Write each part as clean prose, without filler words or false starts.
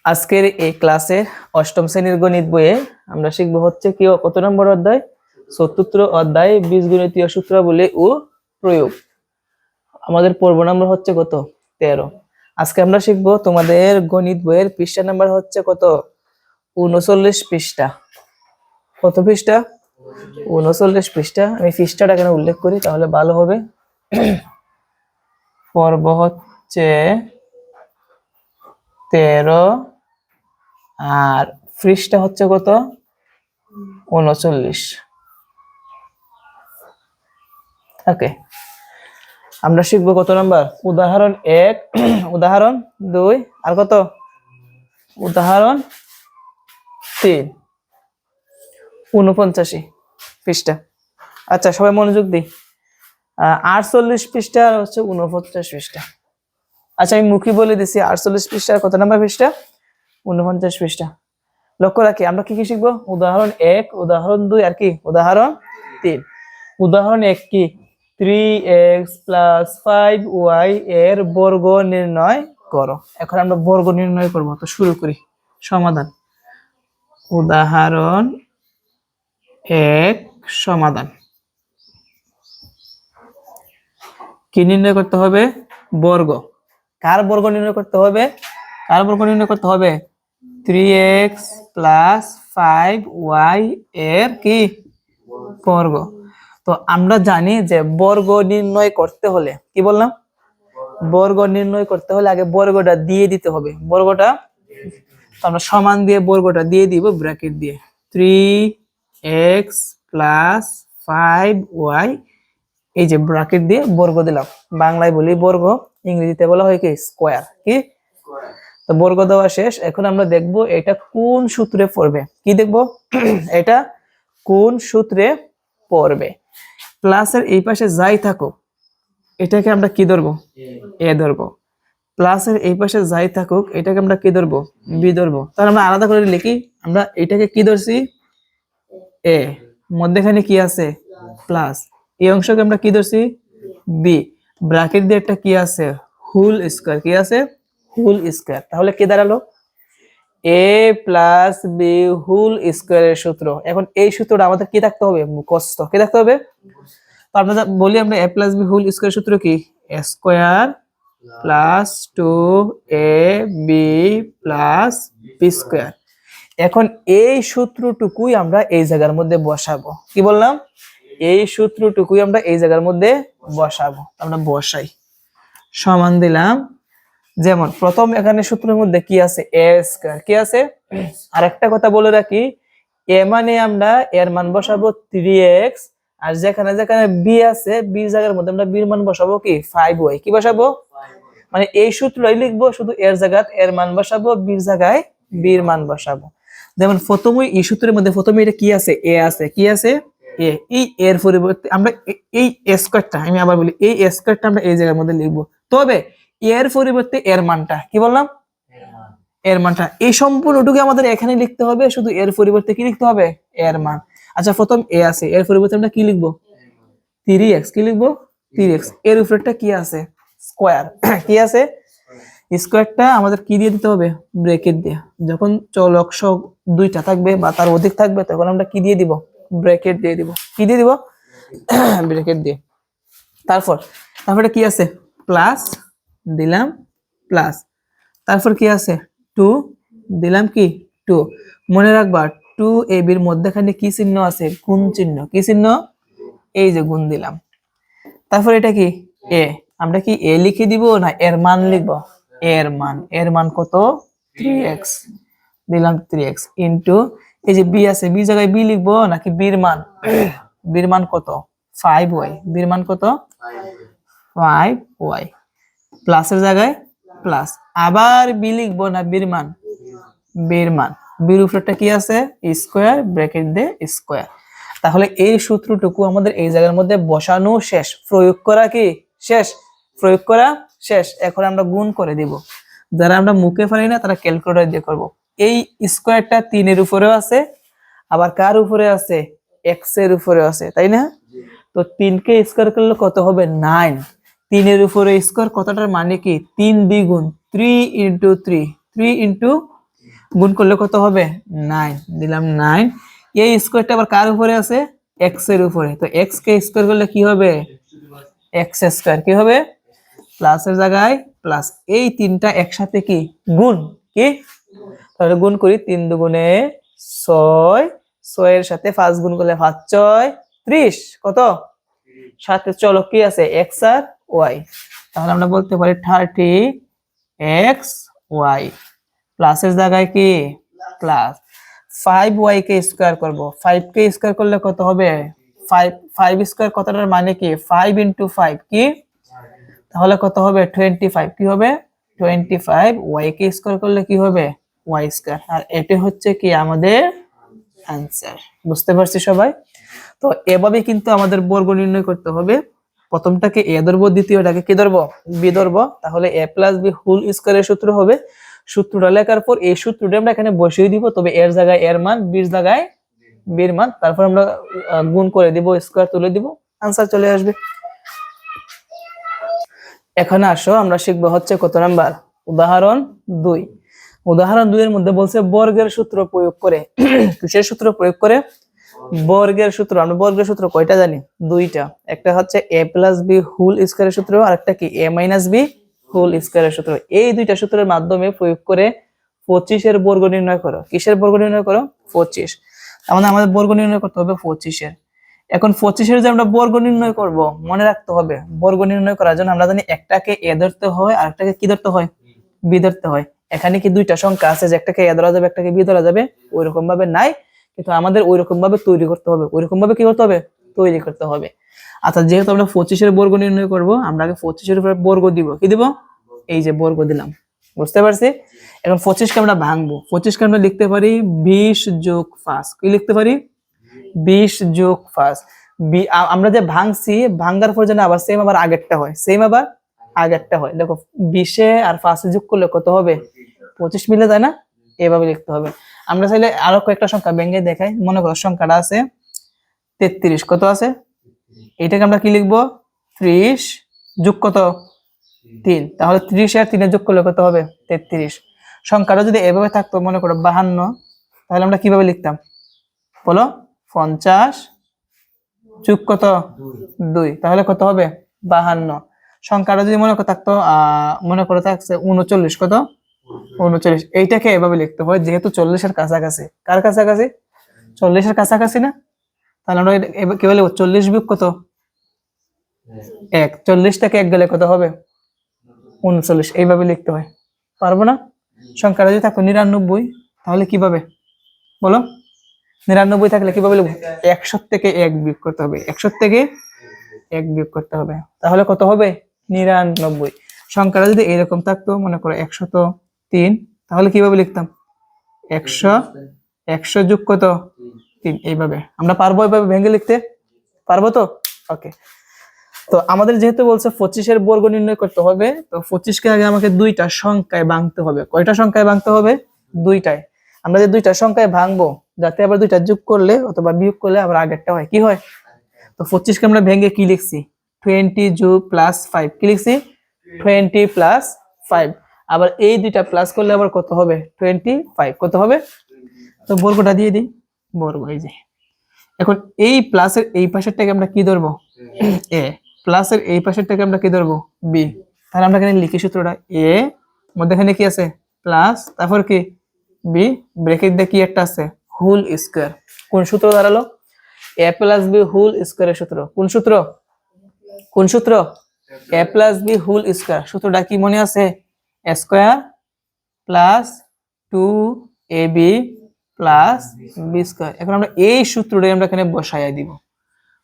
আজকের এই ক্লাসে অষ্টম শ্রেণীর গণিত বইয়ে আমরা শিখবো হচ্ছে কি কত নম্বর অধ্যায়, চতুর্থ অধ্যায় বীজগণিতীয় সূত্রাবলী ও প্রয়োগ। আমাদের পর্ব নম্বর হচ্ছে কত 13। আজকে আমরা শিখবো তোমাদের গণিত বইয়ের পৃষ্ঠা নাম্বার হচ্ছে কত 39 পৃষ্ঠা। কত পৃষ্ঠা? 39 পৃষ্ঠা। আমি পৃষ্ঠাটা কেন উল্লেখ করি তাহলে ভালো হবে। পর্ব হচ্ছে 13 আর পৃষ্ঠা হচ্ছে কত 39। ওকে, আমরা শিখবো কত নাম্বার? উদাহরণ 1, উদাহরণ 2 আর কত? উদাহরণ 3। 49 পৃষ্ঠা। আচ্ছা সবাই মনোযোগ দিই। 48 পৃষ্ঠা আর হচ্ছে 49 পৃষ্ঠা। আচ্ছা আমি মুখে বলে দিছি 48 পৃষ্ঠার কত নাম্বার পৃষ্ঠা? 49 পৃষ্ঠা। লক্ষ্য রাখি আমরা কি কি শিখবো? উদাহরণ 1, উদাহরণ 2 আর কি উদাহরণ 3। উদাহরণ 1 কি? 3x + 5y এর বর্গ নির্ণয় করো। এখন আমরা বর্গ নির্ণয় করব, তো শুরু করি সমাধান। উদাহরণ 1 সমাধান। কি নির্ণয় করতে হবে? বর্গ। কার বর্গ নির্ণয় করতে হবে? কার বর্গ নির্ণয় করতে হবে? 3x + 5y এর কি বর্গ। তো আমরা জানি যে বর্গ নির্ণয় করতে হলে কি বললাম? বর্গ নির্ণয় করতে হলে আগে বর্গটা দিয়ে দিতে হবে। বর্গটা আমরা সমান দিয়ে বর্গটা দিয়ে দিব ব্র্যাকেট দিয়ে। 3x + 5y এই যে ব্র্যাকেট দিয়ে বর্গ দিলাম। বাংলায় বলি বর্গ, ইংরেজিতে বলা হয় কি স্কয়ার। কি? তো বর্গ দেওয়া শেষ। এখন আমরা দেখব এটা কোন সূত্রে পড়বে। কি দেখব? এটা কোন সূত্রে পড়বে। প্লাসের এই পাশে যাই থাকুক এটাকে আমরা কি ধরবো? এ ধরবো। প্লাসের এই পাশে যাই থাকুক এটাকে আমরা কি ধরবো? বি ধরবো। তাহলে আমরা আলাদা করে লিখি। আমরা এটাকে কি ধরছি? এ। মধ্যখানে কি আছে? প্লাস। এই অংশকে আমরা কি ধরছি? বি। ব্র্যাকেট দিয়ে একটা কি আছে? Whole square. কি আছে? Whole square. তাহলে কি দাঁড়ালো? a + b হোল স্কয়ারের সূত্র। এখন এই সূত্রটা আমাদের কি থাকতে হবে? মুখস্থ। কি থাকতে হবে? তো আমরা বলি আমরা a + b হোল স্কয়ারের সূত্র কি? a square + 2ab + b square. এখন এই সূত্রটুকুই আমরা এই জায়গার মধ্যে বসাবো। কি বললাম? এই সূত্রটুকুই আমরা এই জায়গার মধ্যে বসাবো। আমরা বসাই। সমান দিলাম। যেমন প্রথম এখানে সূত্রের মধ্যে কি আছে? a square. কি আছে? আর একটা কথা বলে রাখি, a মানে আমরা এর মান বসাবো 3x, আর যেখানে যেখানে b আছে b জায়গার মধ্যে আমরা b এর মান বসাবো কি 5y। কি বসাবো? মানে এই সূত্রই লিখবো, শুধু এর জায়গায় এর মান বসাবো, b এর জায়গায় b এর মান বসাবো। যেমন প্রথমেই এই সূত্রের মধ্যে প্রথমে এটা কি আছে? a আছে। কি আছে? a। এই এর পরিবর্তে আমরা এই স্কয়ারটা, আমি আবার বলি এই স্কয়ারটা আমরা এই জায়গার মধ্যে লিখবো। তবে এর পরিবর্তে এর মানটা কি বললাম? এর মানটা এই সম্পূর্ণটুকু আমাদের এখানে লিখতে হবে, শুধু এর পরিবর্তে কি লিখতে হবে? এর মান। আচ্ছা প্রথম a আছে, এর পরিবর্তে আমরা কি লিখবো? 3x। কি লিখবো? 3x। এর উপরেরটা কি আছে? স্কয়ার। কি আছে? স্কয়ারটা আমাদের কি দিয়ে দিতে হবে? ব্র্যাকেট দিয়ে। যখন চলক সংখ্যা দুইটা থাকবে বা তার অধিক থাকবে তখন আমরা কি দিয়ে দিব? ব্র্যাকেট দিয়ে দিব। কি দিয়ে দিব? ব্র্যাকেট দিয়ে। তারপরে কি আছে? প্লাস দিলাম প্লাস। তারপর কি আছে? 2 দিলাম কি 2। মনে রাখবা 2ab এর মধ্যখানে কি চিহ্ন আছে? গুণ চিহ্ন। কি চিহ্ন? এই যে গুণ দিলাম। তারপর এটা কি? a। আমরা কি a লিখে দিব না এর মান লিখব? এর মান। এর মান কত? 3x। দিলাম 3x ইনটু এই যে b আছে, b জায়গায় b লিখবো নাকি b এর মান? b এর মান কত? 5y। b এর মান কত? 5y। প্লাসের জায়গায় প্লাস। আবার b লিখবো না b এর মান? b এর মান। b এর উপরটা কি আছে? স্কয়ার, ব্র্যাকেট দিয়ে স্কয়ার। তাহলে এই সূত্রটুকু আমাদের এই জায়গার মধ্যে বসানো শেষ। প্রয়োগ করা কি শেষ? প্রয়োগ করা শেষ। এখন আমরা গুণ করে দিব। যারা আমরা মুখে পারি না তারা ক্যালকুলেটর দিয়ে করব। এই স্কয়ারটা 3 এর উপরেও আছে, আবার কার উপরে আছে? x এর উপরে আছে, তাই না? তো 3 কে স্কয়ার করলে কত হবে? 9। 3 এর উপরে স্কয়ার কতটার মানে কি? 3 দ্বিগুণ 3 × 3। 3 × গুণ করলে কত হবে 9 দিলাম 9। এই স্কয়ারটা আবার কার উপরে আছে x এর উপরে, তো x কে স্কয়ার করলে কি হবে x স্কয়ার, কি হবে প্লাসের জায়গায় প্লাস, এই তিনটা একসাথে কি গুণ, কি তাহলে গুণ করি 3 দুগুণে 6, 6 এর সাথে 5 গুণ করলে 5 6 30, কত সাথে চলো কি আছে x আর y, তাহলে আমরা বলতে পারি 30 x y, প্লাসের জায়গায় কি প্লাস 5y কে স্কয়ার করব, 5 কে স্কয়ার করলে কত হবে 5 স্কয়ার কতটার মানে কি 5 ইনটু 5 কি, তাহলে কত হবে 25, কি হবে 25, y কে স্কয়ার করলে কি হবে y স্কয়ার, আর এটা হচ্ছে কি আমাদের आंसर। বুঝতে পারছি সবাই? তো এভাবে কিন্তু আমাদের বর্গ নির্ণয় করতে হবে। প্রথমটাকে a ধরবো, দ্বিতীয়টাকে কি ধরবো b ধরবো, তাহলে a + b হোল স্কয়ারের সূত্র হবে। সূত্রটা লেখার পর এই সূত্রটা আমরা এখানে বসিয়ে দিব, তবে এর জায়গায় এর মান, b এর জায়গায় b এর মান, তারপর আমরা গুণ করে দিব, স্কয়ার তুলে দিব, आंसर চলে আসবে। এখন আসো আমরা শিখবো হচ্ছে কত নাম্বার উদাহরণ 2। উদাহরণ 2 এর মধ্যে বলছে বর্গের সূত্র প্রয়োগ করে। কিসের সূত্র প্রয়োগ করে বর্গের সূত্র। আমরা বর্গের সূত্র কয়টা জানি দুইটা, একটা হচ্ছে a + b হোল স্কয়ারের সূত্র, আর একটা কি a - b হোল স্কয়ারের সূত্র। এই দুইটা সূত্রের মাধ্যমে প্রয়োগ করে 25 এর বর্গ নির্ণয় করো। কিসের বর্গ নির্ণয় করো 25, আমাদের বর্গ নির্ণয় করতে হবে 25 এর। এখন 25 এর যে আমরা বর্গ নির্ণয় করব, মনে রাখতে হবে বর্গ নির্ণয় করার জন্য আমরা জানি একটাকে a ধরতে হয় আর একটাকে কি ধরতে হয় b ধরতে হয়। এখানে কি দুইটা সংখ্যা আছে যে একটাকে a ধরা যাবে একটাকে b ধরা যাবে, ওইরকম ভাবে নাই, কিন্তু আমাদের ওইরকম ভাবে তৈরি করতে হবে, ওইরকম ভাবে কি করতে হবে তৈরি করতে হবে। আচ্ছা যেহেতু আমরা 25 এর বর্গ নির্ণয় করব, আমরা আগে 25 এর উপরে বর্গ দিব, কি দিব এই যে বর্গ দিলাম, বুঝতে পারছি। এখন 25 কে আমরা ভাঙবো, 25 কে আমরা লিখতে পারি 20 যোগ 5, কি লিখতে পারি 20 যোগ 5। আমরা যে ভাঙছি, ভাঙার পর যেন আবার সেম আবার আগেরটা হয়, সেম আবার আগেরটা হয়। দেখো 20 এ আর 5 যোগ করলে কত হবে 25 মিলে যায় না, এভাবে লিখতে হবে। আমরা চাইলে আরো কয়েকটা সংখ্যা ভেঙে দেখাই। মনে করো সংখ্যাটা আছে 33, কত আছে এটাকে আমরা কি লিখবো 30 যোগ কত 3, তাহলে 30 আর 3 এর যোগ করলে কত হবে 33। সংখ্যাটা যদি এভাবে থাকতো মনে করো 52, তাহলে আমরা কিভাবে লিখতাম বলো 50 যোগ কত 2, তাহলে কত হবে 52। সংখ্যাটা যদি মনে করো থাকতো মনে করো থাকছে 39, কত 39, এইটাকে এভাবে লিখতে হয় যেহেতু 40 এর কাছাকাছি। কার কাছাকাছি 40 এর কাছাকাছি না, তাহলে আমরা কি বলবো 40 বিয়োগ কত 1, 40 থেকে 1 গেলে কত হবে 39, এইভাবে লিখতে হয়। পারবো না? সংখ্যাটা যদি থাকতো 99, তাহলে কিভাবে বলো 99 থাকলে কিভাবে লিখবো 100 থেকে 1 বিয়োগ করতে হবে, 100 থেকে 1 বিয়োগ করতে হবে, তাহলে কত হবে 99। সংখ্যাটা যদি এরকম থাকতো মনে করো 103, তাহলে কিভাবে লিখতাম 100 যোগ কত 3, এইভাবে। আমরা পারবো এইভাবে ভেঙে লিখতে, পারবো তো? ওকে। তো আমাদের যেহেতু বলছে 25 এর বর্গ নির্ণয় করতে হবে, তো 25 কে আগে আমাকে দুইটা সংখ্যায় ভাঙতে হবে। কয়টা সংখ্যায় ভাঙতে হবে দুইটায়। আমরা যে দুইটা সংখ্যায় ভাঙবো, যাতে আবার দুইটা যোগ করলে অথবা বিয়োগ করলে আবার আগেরটা হয়, কি হয়। তো 25 কে আমরা ভেঙে কি লিখছি 20 যোগ প্লাস 5, কি লিখছি 20 প্লাস 5, আবার এই দুইটা প্লাস করলে আবার কত হবে 25, কত হবে। তো বর্গটা দিয়ে দিই, বর্গ এই যে। এখন এই প্লাসের এই পাশেরটাকে আমরা কি ধরবো a, প্লাসের এই পাশেরটাকে আমরা কি ধরবো b, তাহলে আমরা এখানে লিখি সূত্রটা a, মধ্যখানে কি আছে প্লাস, তারপর কি b, ব্র্যাকেট দিয়ে কি একটা আছে হোল স্কয়ার। কোন সূত্র দাঁড়ালো a + b হোল স্কয়ারের সূত্র। কোন সূত্র কোন সূত্র a + b হোল স্কয়ার। সূত্রটা কি মনে আছে a square plus 2ab plus b square. এখন আমরা এই সূত্রটাই আমরা এখানে বসাইয়া দিব।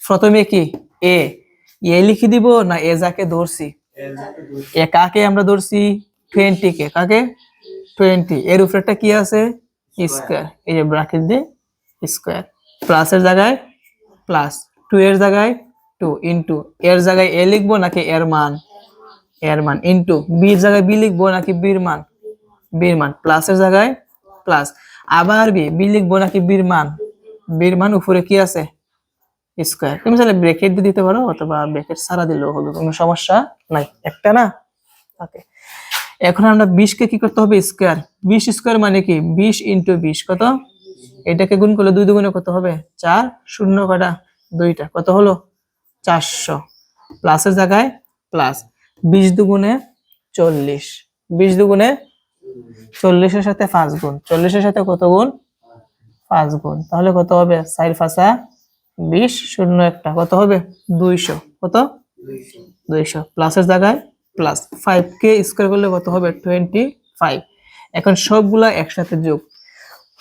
প্রথমে কি a লিখে দিব না a যাকে ধরছি এ কাকে আমরা ধরছি 20 কে, কাকে 20, এর উপরেটা কি আছে স্কয়ার, এই যে ব্র্যাকেট দিয়ে স্কয়ার, প্লাসের জায়গায় প্লাস, 2 এর জায়গায় 2 ইনটু এর জায়গায় a লিখবো নাকি এর মান ইনটু b এর জায়গায় b লিখবো নাকি b এর মান, প্লাসের জায়গায় প্লাস, আবার b লিখবো নাকি b এর মান উপরে কি আছে স্কয়ার। তুমি চাইলে ব্র্যাকেট দিয়ে দিতে পারো অথবা ব্র্যাকেট ছাড়া দিলেও হবে, কোনো সমস্যা নাই, একটা না। ওকে, এখন আমরা 20 কে কি করতে হবে স্কয়ার, 20 স্কয়ার মানে কি 20 ইনটু 20 কত, এটাকে গুণ করলে 2 দুগুণে কত হবে 4, শূন্য কাটা 2টা কত হলো 400, প্লাসের জায়গায় প্লাস, 20 দুগুণে 40, 20 দুগুণে 40 এর সাথে 5 গুণ, 40 এর সাথে কত গুণ 5 গুণ, তাহলে কত হবে 4 5 20, শূন্য একটা কত হবে 200, কত 200, প্লাসের জায়গায় প্লাস, 5 কে স্কয়ার করলে কত হবে 25। এখন সবগুলা একসাথে যোগ,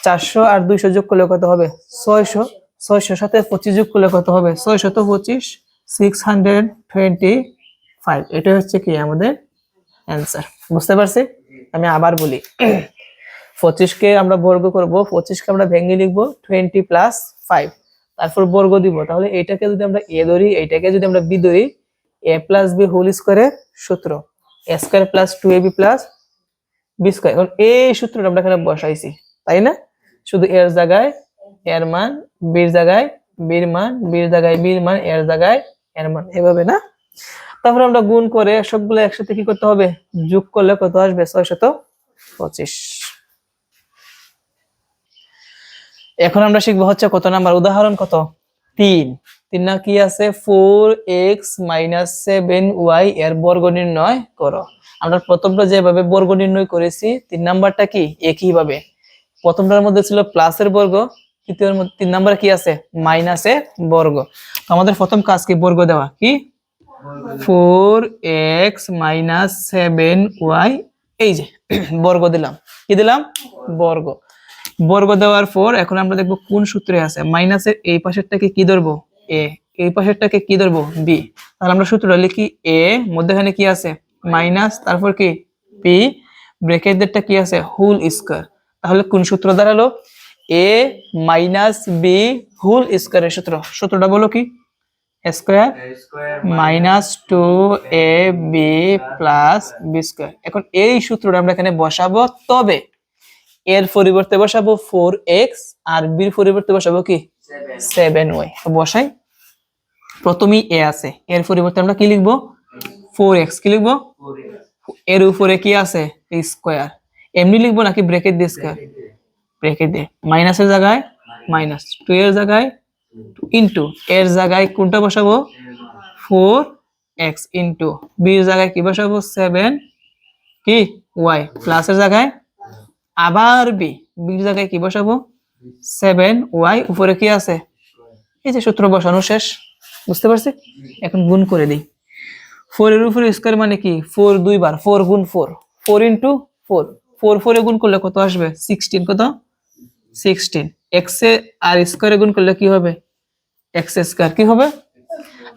400 আর 200 যোগ করলে কত হবে 600, 600 সাথে 25 যোগ করলে কত হবে 625, 625। এটা হচ্ছে কি আমাদের অ্যান্সার। বুঝতে পারছি? আমি আবার বলি, 25 কে আমরা বর্গ করব, 25 কে আমরা ভেঙে লিখব 20 প্লাস 5, তারপর বর্গ দিব। তাহলে এটাকে যদি আমরা a ধরি, এটাকে যদি আমরা b ধরি, a প্লাস b হোল স্কয়ারের সূত্র a square plus 2ab plus b square. এখন এই সূত্রটা আমরা এখানে বসাইছি, তাই না? শুধু এর জায়গায় এর মান, বির জায়গায় বির মান, বির জায়গায় বির মান, এর জায়গায় এর মান, এভাবে না? তারপর আমরা গুণ করে সবগুলো একসাথে কি করতে হবে, যোগ করলে কত আসবে 625। এখন আমরা শিখবো হচ্ছে কত নাম্বার উদাহরণ, কত 3 না কি আছে 4x - 7y এর বর্গ নির্ণয় করো। আমরা প্রথমটা যেভাবে বর্গ নির্ণয় করেছি, 3 নাম্বারটা কি একই ভাবে। প্রথমটার মধ্যে ছিল প্লাসের বর্গ, তৃতীয়ের মধ্যে 3 নাম্বার কি আছে মাইনাসের বর্গ। তো আমাদের প্রথম কাজ কি বর্গ দেওয়া, কি 4x - 7y, এই যে বর্গ দিলাম, কি দিলাম বর্গ। বর্গ দেওয়ার পর এখন আমরা দেখবো কোন সূত্রে আছে, মাইনাসের এই পাশেরটাকে কি ধরবো a, এই পাশেরটাকে কি ধরবো b। তাহলে আমরা সূত্রটা লিখি, a মধ্যখানে কি আছে মাইনাস, তারপর কি b, ব্র্যাকেটটা কি আছে হোল স্কয়ার। তাহলে কোন সূত্র দাঁড়ালো a মাইনাস b হোল স্কয়ারের সূত্র। সূত্রটা বলো কি a square minus 2ab plus b square. এখন এই সূত্রটা আমরা এখানে বসাবো, তবে এর পরিবর্তে বসাবো 4x আর b এর পরিবর্তে বসাবো কি 7y। বসাই, প্রথমেই a আছে, এর পরিবর্তে আমরা কি লিখবো 4x, কি লিখবো এর উপরে কি আছে স্কয়ার, এমনি লিখবো নাকি ব্র্যাকেট দিয়ে স্কয়ার, ব্র্যাকেট দিয়ে, মাইনাসের জায়গায় মাইনাস, 2 এর জায়গায় ইনটু, এর জায়গায় কোনটা বসাবো 4x ইনটু, b এর জায়গায় কি বসাবো 7 কি y, প্লাসের জায়গায় আবার b, b এর জায়গায় কি বসাবো 7y, উপরে কি আছে এই যে সূত্র বসানো শেষ। বুঝতে পারছি? এখন গুণ করে দিই, 4 এর উপরে স্কয়ার মানে কি 4 দুইবার, 4 গুণ 4, 4 ইনটু 4, 4 4 এ গুণ করলে কত আসবে 16, কত 16, x এ আর স্কয়ারে গুণ করলে কি হবে x স্কয়ার, কি হবে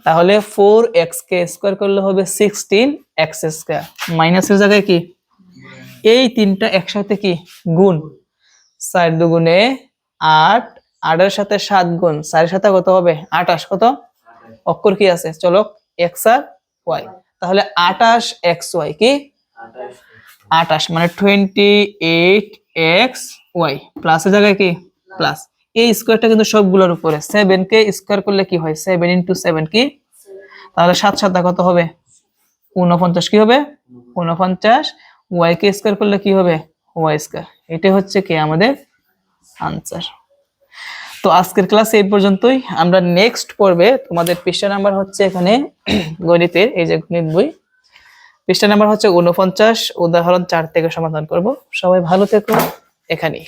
তাহলে 4x কে স্কয়ার করলে হবে 16x স্কয়ার, মাইনাসের জায়গায় কি এই তিনটা একসাথে কি গুণ, 4 দুগুণে 8, 8 এর সাথে 7 গুণ, 4 এর সাথে কত হবে 28, কত অক্ষর কি আছে চলো x আর y, তাহলে 28xy কি 28 মানে 28xy, প্লাসের জায়গায় কি প্লাস, এই স্কয়ারটা কিন্তু সবগুলোর উপরে, 7 কে স্কয়ার করলে কি হয় 7 ইনটু 7 কি, তাহলে 7 7 কত হবে 49, কি হবে 49, y কে স্কয়ার করলে কি হবে y স্কয়ার। এটা হচ্ছে কি আমাদের আনসার। তো আজকের ক্লাস এই পর্যন্তই। আমরা নেক্সট পর্বে তোমাদের পৃষ্ঠা নাম্বার হচ্ছে এখানে গণিতের, এই যে গণিত বই পৃষ্ঠা নাম্বার হচ্ছে 49, উদাহরণ 4 থেকে সমাধান করব। সবাই ভালো থেকো, এখানেই।